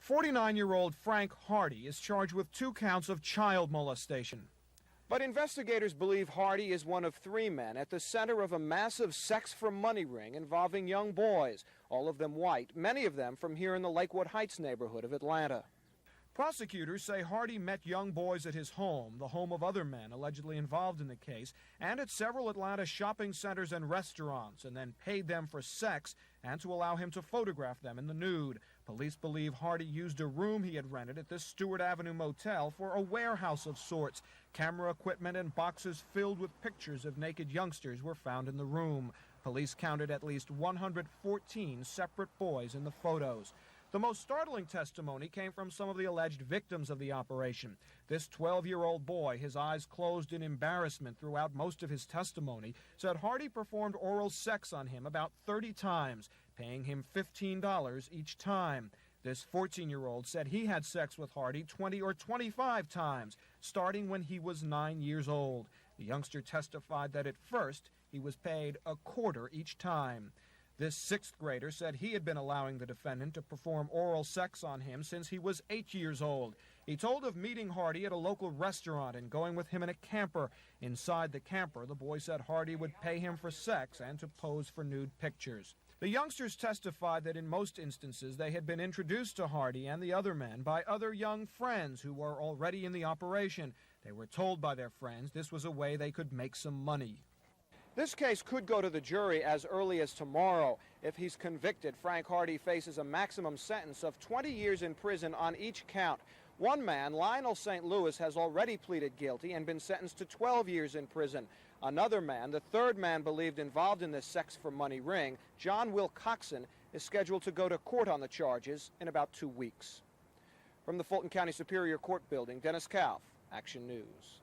49-year-old Frank Hardy is charged with 2 counts of child molestation. But investigators believe Hardy is one of 3 men at the center of a massive sex-for-money ring involving young boys, all of them white, many of them from here in the Lakewood Heights neighborhood of Atlanta. Prosecutors say Hardy met young boys at his home, the home of other men allegedly involved in the case, and at several Atlanta shopping centers and restaurants, and then paid them for sex and to allow him to photograph them in the nude. Police believe Hardy used a room he had rented at this Stewart Avenue motel for a warehouse of sorts. Camera equipment and boxes filled with pictures of naked youngsters were found in the room. Police counted at least 114 separate boys in the photos. The most startling testimony came from some of the alleged victims of the operation. This 12-year-old boy, his eyes closed in embarrassment throughout most of his testimony, said Hardy performed oral sex on him about 30 times, paying him $15 each time. This 14-year-old said he had sex with Hardy 20 or 25 times, starting when he was 9 years old. The youngster testified that at first he was paid a quarter each time. This 6th grader said he had been allowing the defendant to perform oral sex on him since he was 8 years old. He told of meeting Hardy at a local restaurant and going with him in a camper. Inside the camper, the boy said Hardy would pay him for sex and to pose for nude pictures. The youngsters testified that in most instances they had been introduced to Hardy and the other men by other young friends who were already in the operation. They were told by their friends this was a way they could make some money. This case could go to the jury as early as tomorrow. If he's convicted, Frank Hardy faces a maximum sentence of 20 years in prison on each count. One man, Lionel St. Louis, has already pleaded guilty and been sentenced to 12 years in prison. Another man, the 3rd man believed involved in this sex-for-money ring, John Wilcoxen, is scheduled to go to court on the charges in about 2 weeks. From the Fulton County Superior Court building, Dennis Kauff, Action News.